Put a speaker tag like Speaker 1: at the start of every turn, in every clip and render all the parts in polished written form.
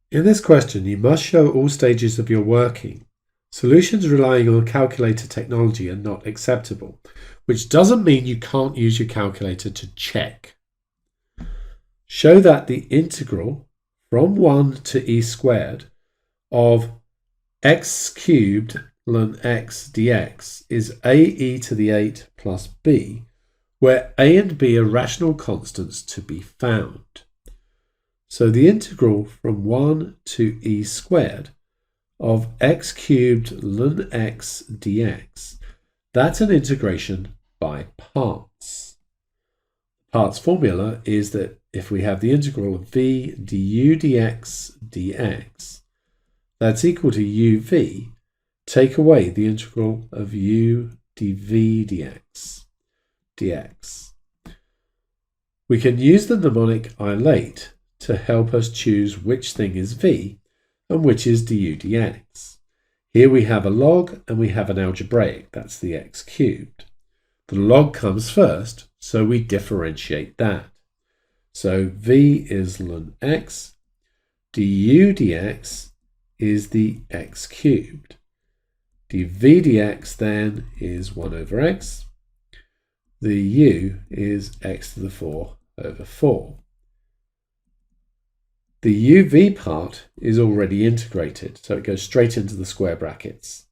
Speaker 1: In this question, you must show all stages of your working. Solutions relying on calculator technology are not acceptable, which doesn't mean you can't use your calculator to check. Show that the integral from 1 to e squared of x cubed ln x dx is ae to the 8 plus b, where a and b are rational constants to be found. So the integral from 1 to e squared of x cubed ln x dx, that's an integration by parts. Parts formula is that if we have the integral of v du dx dx, that's equal to uv, take away the integral of u dv dx. We can use the mnemonic ILATE to help us choose which thing is v and which is du dx. Here we have a log and we have an algebraic, that's the x cubed. The log comes first, so we differentiate that. So v is ln x, du dx is the x cubed. dv dx then is 1 over x. The u is x to the 4 over 4. The uv part is already integrated, so it goes straight into the square brackets.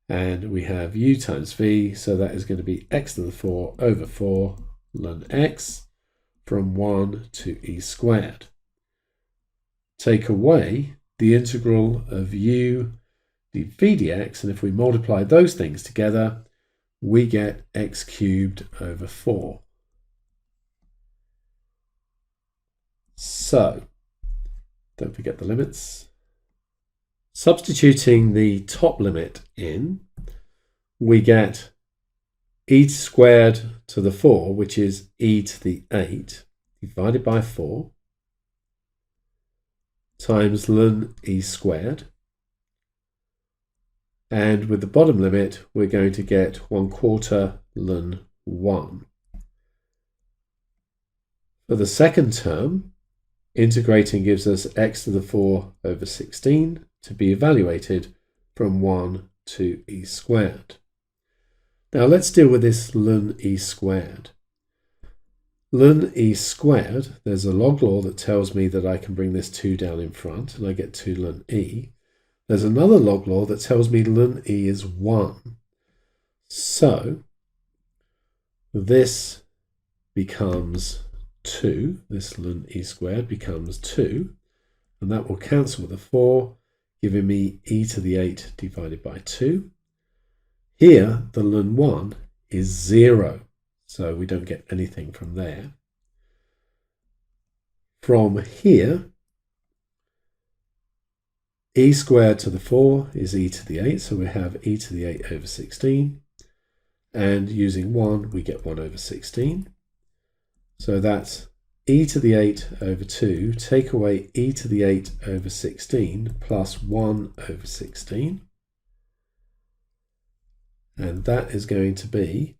Speaker 1: And we have u times v, so that is going to be x to the 4 over 4 ln x from 1 to e squared. Take away the integral of u dv dx, and if we multiply those things together, we get x cubed over 4. So, don't forget the limits. Substituting the top limit in, we get e squared to the 4, which is e to the 8, divided by 4, times ln e squared. And with the bottom limit, we're going to get 1/4 ln 1. For the second term, integrating gives us x to the 4 over 16 to be evaluated from 1 to e squared. Now let's deal with this ln e squared. Ln e squared, there's a log law that tells me that I can bring this 2 down in front and I get 2 ln e. There's another log law that tells me ln e is 1. So this becomes 2. This ln e squared becomes 2. And that will cancel with a 4, giving me e to the 8 divided by 2. Here, the ln 1 is 0. So we don't get anything from there. From here, e squared to the 4 is e to the 8, so we have e to the 8 over 16. And using 1, we get 1 over 16. So that's e to the 8 over 2, take away e to the 8 over 16 plus 1 over 16. And that is going to be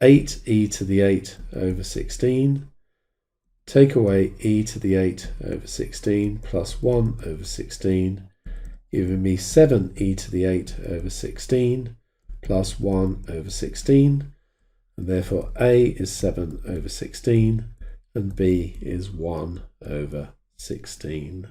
Speaker 1: 8e to the 8 over 16, take away e to the 8 over 16 plus 1 over 16, giving me 7e to the 8 over 16 plus 1 over 16, and therefore a is 7 over 16 and b is 1 over 16.